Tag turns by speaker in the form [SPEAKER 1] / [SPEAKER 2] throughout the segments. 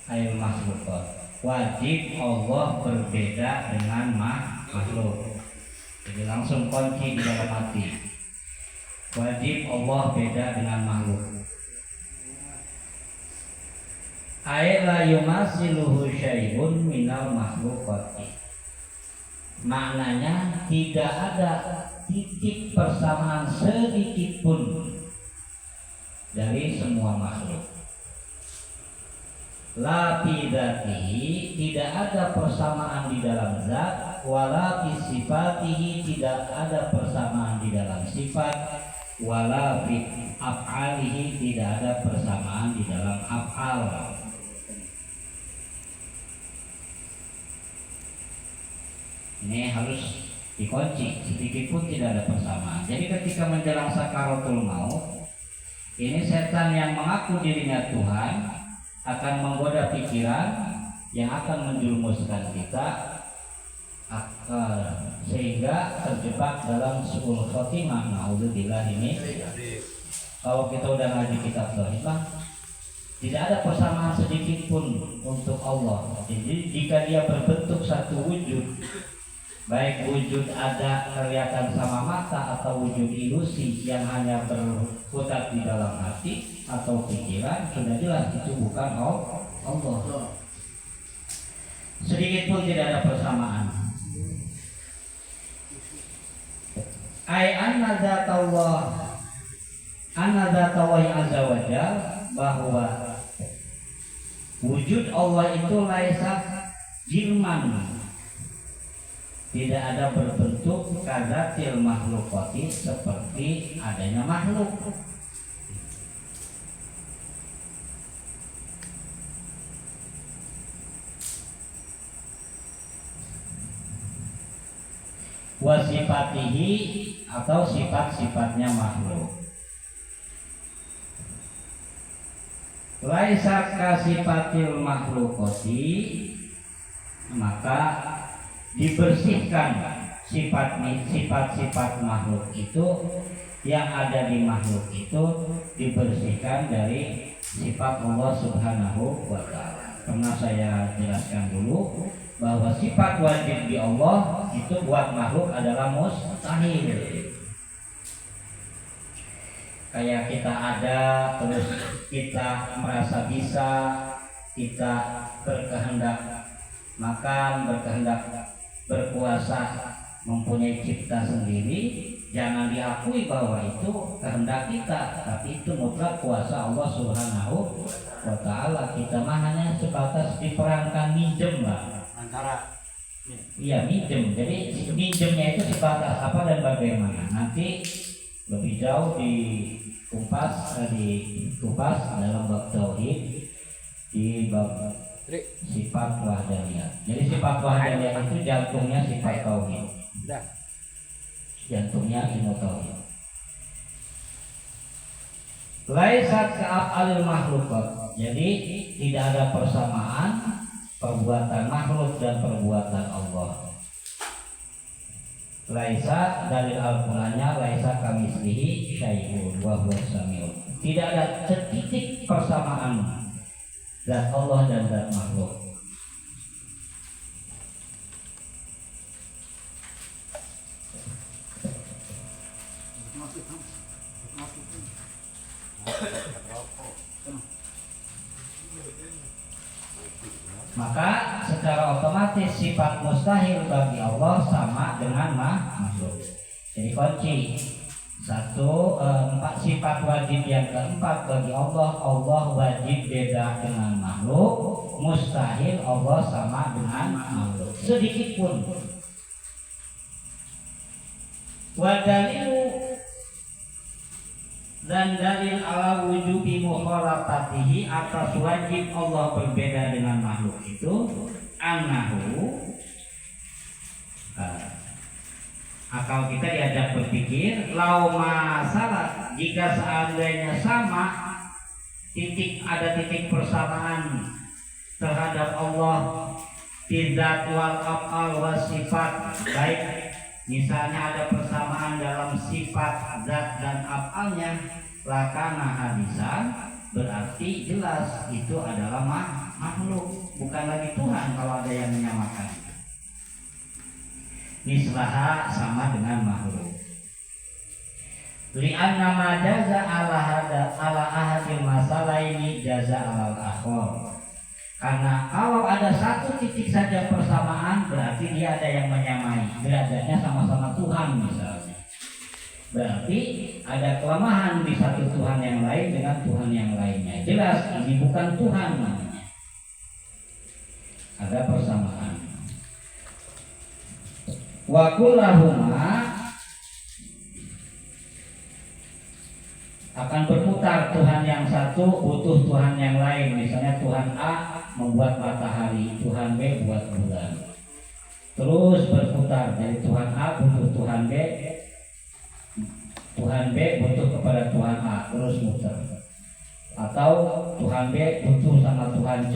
[SPEAKER 1] ayat makhlukot. Wajib Allah berbeda dengan makhluk. Jadi langsung kunci di dalam hati. Wajib Allah beda dengan makhluk. Ay la yumasiluhu syai'un minal makhlukati. Maknanya tidak ada titik persamaan sedikit pun dari semua makhluk. La fi dzatihi, tidak ada persamaan di dalam zat, wala fi sifatihi, tidak ada persamaan di dalam sifat, wala fi af'alihi, tidak ada persamaan di dalam af'al. Ini harus dikunci, sedikit pun tidak ada persamaan. Jadi ketika menjelang sakaratul maut, ini setan yang mengaku dirinya Tuhan akan menggoda pikiran yang akan menjerumuskan kita sehingga terjebak dalam su'ul khotimah. Naudzubillah. Ini kalau kita udah ngaji kitab tauhid, tidak ada persamaan sedikit pun untuk Allah. Jadi jika dia berbentuk satu wujud, baik wujud ada kelihatan sama mata atau wujud ilusi yang hanya berputar di dalam hati atau pikiran, sudah jelas itu bukan Allah. Sedikit pun tidak ada persamaan. Ai anna dzatullah azza wa jalla, bahwa wujud Allah itu laisa jirman, tidak ada berbentuk kadzatil makhlukati, seperti adanya makhluk. Wasifatihi, atau sifat-sifatnya makhluk. Laisa kasifatil makhlukati, maka dibersihkan sifat-sifat makhluk itu, yang ada di makhluk itu dibersihkan dari sifat Allah Subhanahu wa ta'ala. Pernah saya jelaskan dulu bahwa sifat wajib di Allah itu buat makhluk adalah mustahil. Kayak kita ada, terus kita merasa bisa, kita berkehendak makan, berkehendak berkuasa, mempunyai cipta sendiri, jangan diakui bahwa itu kehendak kita, tapi itu mutlak kuasa Allah Subhanahu wa ta'ala. Kita mah hanya sebatas diperankan minjem lah, antara minjem. Jadi minjemnya itu sebatas apa dan bagaimana, nanti lebih jauh dikupas dalam bab tauhid, di bab sifat wahdaniyah. Jadi sifat wahdaniyah itu jantungnya sifat tauhid, jantungnya ilmu tauhid. Laisa ka'af'alil makhluqat, jadi tidak ada persamaan perbuatan makhluk dan perbuatan Allah. Laisa, dari Al-Qur'annya laisa kamitslihi syai'un wa huwas samiul. Tidak ada setitik persamaan zat Allah dan zat makhluk. Maka secara otomatis sifat mustahil bagi Allah sama dengan makhluk. Jadi kunci empat sifat wajib yang keempat bagi Allah. Allah wajib beda dengan makhluk, mustahil Allah sama dengan makhluk sedikit pun. Wadalilu, dan dalil ala wujubi mukhalafatihi, atas wajib Allah berbeda dengan makhluk itu, annahu, akal kita diajak berpikir, lau masalah, jika seandainya sama ada titik persamaan terhadap Allah, tidak wal af'al was sifat, baik misalnya ada persamaan dalam sifat zat dan af'alnya, lakana hadisan, berarti jelas itu adalah makhluk, bukan lagi Tuhan kalau ada yang menyamakan. Mislaha sama dengan makhluk. Li'anna ma jaza ala ahadil masalah ini jaza alal akhor. Karena kalau ada satu titik saja persamaan berarti dia ada yang menyamai, derajatnya sama-sama Tuhan misalnya. Berarti ada kelemahan di satu Tuhan yang lain dengan Tuhan yang lainnya. Jelas ini bukan Tuhan namanya. Ada persamaan. Wa kullahuma akan berputar, Tuhan yang satu butuh Tuhan yang lain. Misalnya Tuhan A membuat matahari, Tuhan B buat bulan. Terus berputar, dari Tuhan A butuh Tuhan B, Tuhan B butuh kepada Tuhan A, terus muter. Atau Tuhan B butuh sama Tuhan C,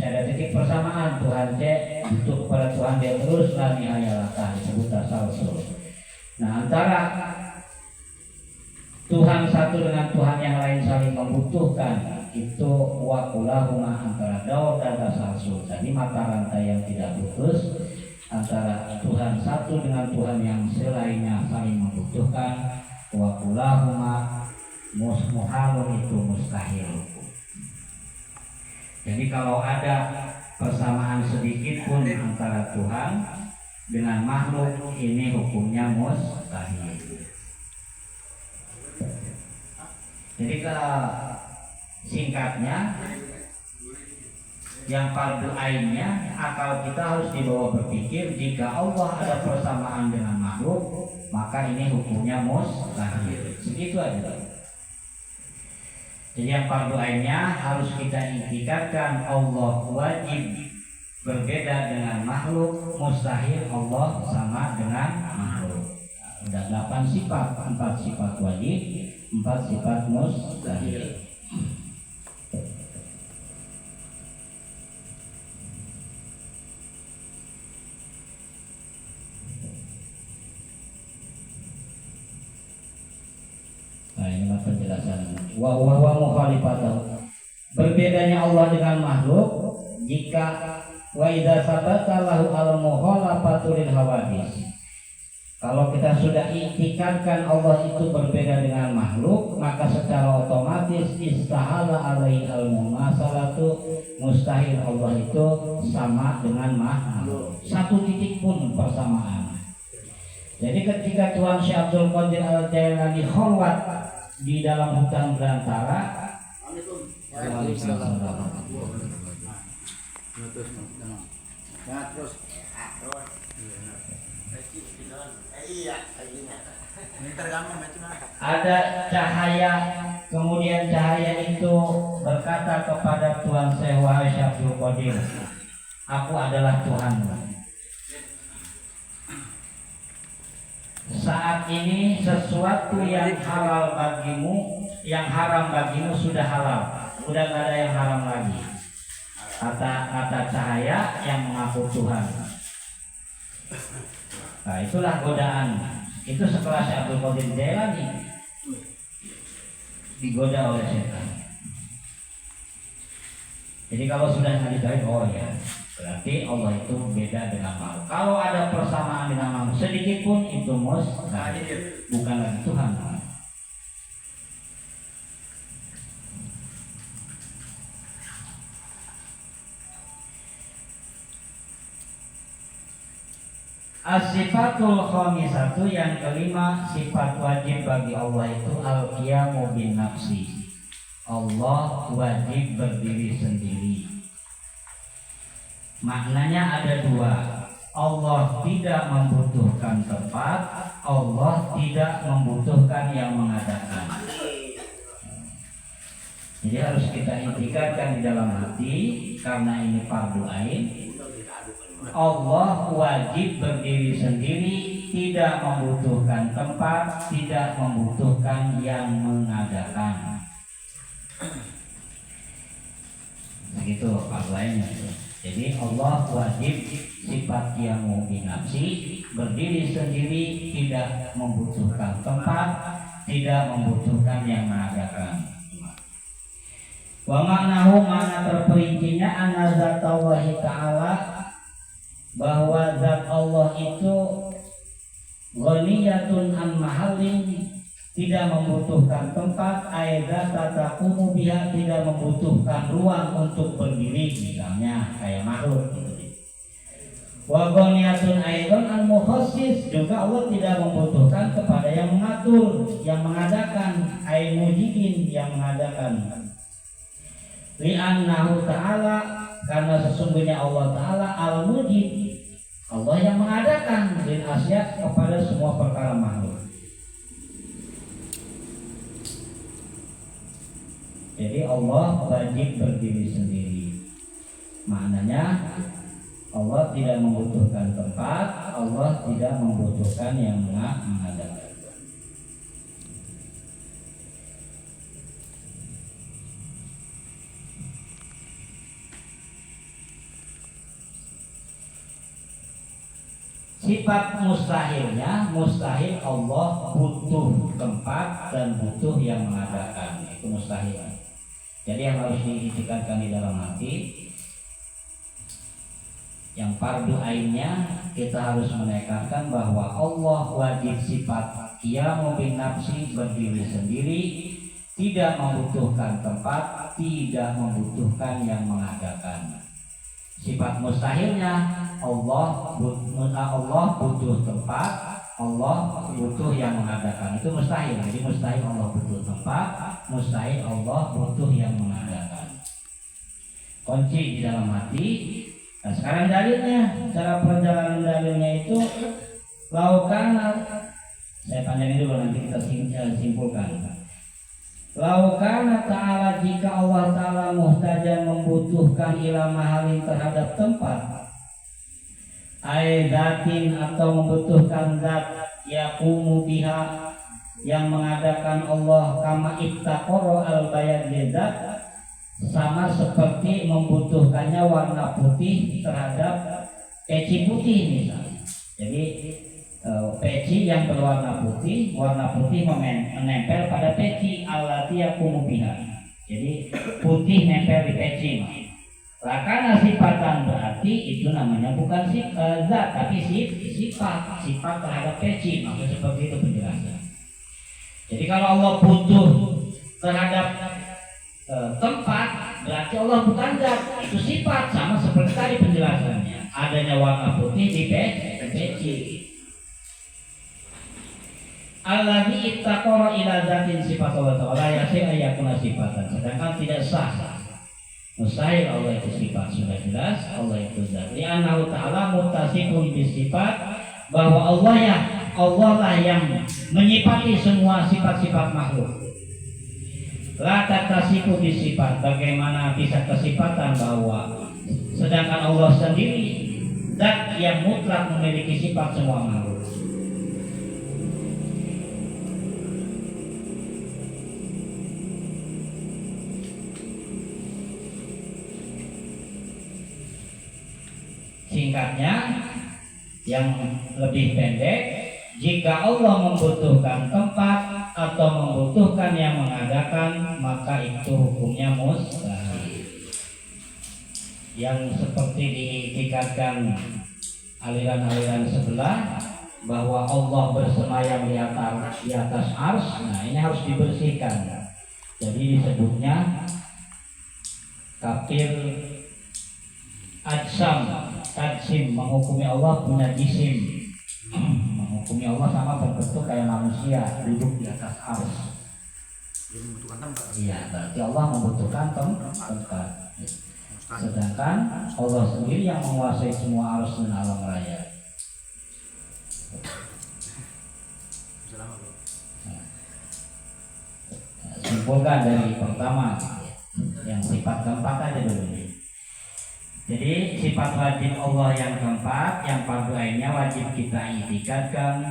[SPEAKER 1] ada titik persamaan, Tuhan C butuh kepada Tuhan D, terus la nihayalata, disebut tasalsul. Nah, antara Tuhan satu dengan Tuhan yang lain saling membutuhkan, itu wakulahuma antara daur dan tasalsul. Jadi mata rantai yang tidak putus antara Tuhan satu dengan Tuhan yang selainnya saling membutuhkan. Wakulahuma muhalun, itu mustahil. Jadi kalau ada persamaan sedikit pun antara Tuhan dengan makhluk, ini hukumnya mustahil. Jadi singkatnya, yang fardu ainnya akal kita harus dibawa berpikir, jika Allah ada persamaan dengan makhluk, maka ini hukumnya mustahil. Segitu aja. Jadi yang fardu ainnya harus kita intikadkan, Allah wajib berbeda dengan makhluk, mustahil Allah sama dengan makhluk. Ada 8 sifat, 4 sifat wajib, 4 sifat mustahil. Nah, ini penjelasan. Wa mukhalifatan. Berbedanya Allah dengan makhluk jika wa idza sabata lahu al-mukhalafatu lil hawadis. Kalau kita sudah iktikadkan Allah itu berbeda dengan makhluk, maka secara otomatis istahala alaihi al-mumasalatu, mustahil Allah itu sama dengan makhluk. Satu titik pun persamaan. Jadi ketika Tuhan Syekh Abdul Qadir Al-Jailani khalwat di dalam hutan belantara, ada cahaya, kemudian cahaya itu berkata kepada Tuhan Syekh Abdul Qadir, aku adalah Tuhanmu. Saat ini sesuatu yang halal bagimu, yang haram bagimu sudah halal, sudah tidak ada yang haram lagi. Kata cahaya yang mengaku Tuhan. Nah, itulah godaan. Itu sekelas Abdul Qadir Jailani digoda oleh setan. Jadi kalau sudah dicari, oh ya, berarti Allah itu beda dengan makhluk. Kalau ada persamaan dengan makhluk sedikit pun, itu mustahil, bukan lagi Tuhan. As-sifatul khamisatu, yang kelima, sifat wajib bagi Allah itu al-qiyamu bin nafsi. Allah wajib berdiri sendiri. Maknanya ada dua. Allah tidak membutuhkan tempat, Allah tidak membutuhkan yang mengadakan. Jadi harus kita intikadkan di dalam hati, karena ini fardu ain. Allah wajib berdiri sendiri, tidak membutuhkan tempat, tidak membutuhkan yang mengadakan. Begitu fardu ainnya. Jadi Allah wajib sifat qiyamu bin nafsi, berdiri sendiri, tidak membutuhkan tempat, tidak membutuhkan yang mengadakan. Wa maknahu makna terperincinya anna zatallahi ta'ala bahwa zat Allah itu ghaniyatun an mahallin, tidak membutuhkan tempat, aida tataqumu biha, tidak membutuhkan ruang untuk berdiri, misalnya kayak makhluk gitu. Wa ghaniyatun aidan an mukhassis, juga Allah tidak membutuhkan kepada yang mengatur, yang mengadakan, ai mujidin, yang mengadakan. Li'annahu ta'ala, karena sesungguhnya Allah Ta'ala al-mujid, Allah yang mengadakan lil asya, kepada semua perkara makhluk. Jadi Allah wajib berdiri sendiri. Maknanya Allah tidak membutuhkan tempat, Allah tidak membutuhkan yang mengadakan. Sifat mustahilnya, mustahil Allah butuh tempat dan butuh yang mengadakan, itu mustahil. Jadi yang harus diitikadkan di dalam hati, yang fardu ainnya, kita harus menekadkan bahwa Allah wajib sifat qiyamu bin nafsi, berdiri sendiri, tidak membutuhkan tempat, tidak membutuhkan yang mengadakan. Sifat mustahilnya, Allah butuh tempat, Allah butuh yang mengadakan, itu mustahil. Jadi mustahil Allah butuh tempat, mustahil Allah butuh yang mengadakan. Kunci di dalam hati. Nah sekarang dalilnya, cara perjalanan dalilnya itu laukana, saya panjangin dulu nanti kita simpulkan. Laukana ta'ala, jika Allah Ta'ala muhtajan, membutuhkan ila mahalin, terhadap tempat, aidatin, atau membutuhkan zat, yaqumu biha, yang mengadakan Allah, kama iftaqara al-bayad zat, sama seperti membutuhkannya warna putih terhadap peci putih misalnya. Jadi peci yang berwarna putih, warna putih menempel pada peci, allati yaqumu biha. Jadi putih nempel di peci. Karena sifatan berarti itu namanya bukan zat, tapi sifat terhadap peci. Maka seperti itu penjelasan. Jadi kalau Allah butuh terhadap tempat, berarti Allah bukan zat, itu sifat. Sama seperti tadi penjelasannya, adanya warna putih di peci. Alladzi ittaqara ila zatin sifat Allah Ta'ala yasir ayakuna sifatan, sedangkan tidak sah, mustahil Allah itu sifat, sudah jelas Allah itu zat. Li'annahu ta'ala muttasifun bisifat, bahwa Allah lah yang menyifati semua sifat-sifat makhluk. La tattasifu bisifat, bagaimana bisa kesifatan bahwa sedangkan Allah sendiri zat yang mutlak memiliki sifat semua makhluk. Singkatnya, yang lebih pendek, jika Allah membutuhkan tempat atau membutuhkan yang mengadakan, maka itu hukumnya mustahil. Yang seperti diiktikadkan aliran-aliran sebelah, bahwa Allah bersemayam di atas ars, nah ini harus dibersihkan. Jadi disebutnya kafir tajsim, menghukumi Allah punya jisim, menghukumi Allah sama berbentuk kayak manusia duduk di atas ars. Dia membutuhkan tempat. Iya, berarti Allah membutuhkan tempat. Sedangkan Allah sendiri yang menguasai semua ars dan alam raya. Simpulkan dari pertama, yang sifat keempat aja dulu. Jadi sifat wajib Allah yang keempat, yang fardu ainnya wajib kita itikadkan.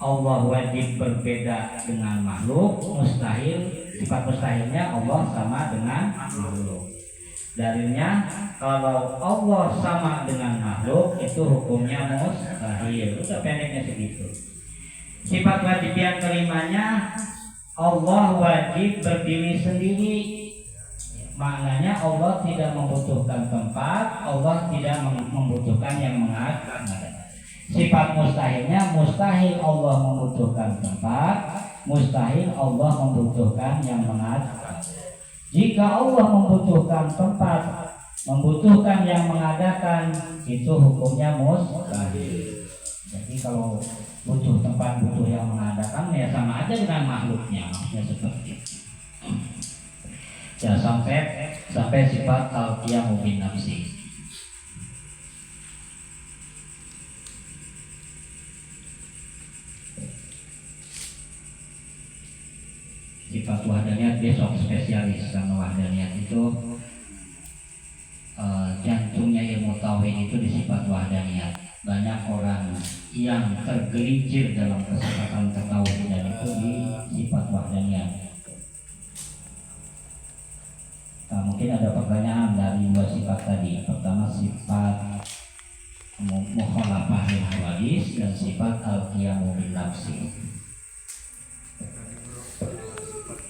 [SPEAKER 1] Allah wajib berbeda dengan makhluk, mustahil. Sifat mustahilnya Allah sama dengan makhluk. Dalilnya kalau Allah sama dengan makhluk itu hukumnya mustahil. Udah pendeknya segitu. Sifat wajib yang kelimanya, Allah wajib berdiri sendiri. Maknanya Allah tidak membutuhkan tempat, Allah tidak membutuhkan yang mengada. Sifat mustahilnya, mustahil Allah membutuhkan tempat, mustahil Allah membutuhkan yang mengada. Jika Allah membutuhkan tempat, membutuhkan yang mengadakan, itu hukumnya mustahil. Jadi kalau butuh tempat, butuh yang mengadakan, ya sama aja dengan makhluknya, maksudnya seperti itu. Ya sampai sifat al-qiyamu bin nafsi. Sifat wahdaniyat besok spesialis, karena wahdaniyat itu jantungnya ilmu tauhid itu di sifat wahdaniyat. Banyak orang yang tergelincir dalam kesempatan ketauhidan itu di sifat wahdaniyat. Nah, mungkin ada pertanyaan dari dua sifat tadi. Pertama sifat mukhalafah lil hawadis dan sifat al-qiyamu bin nafsi.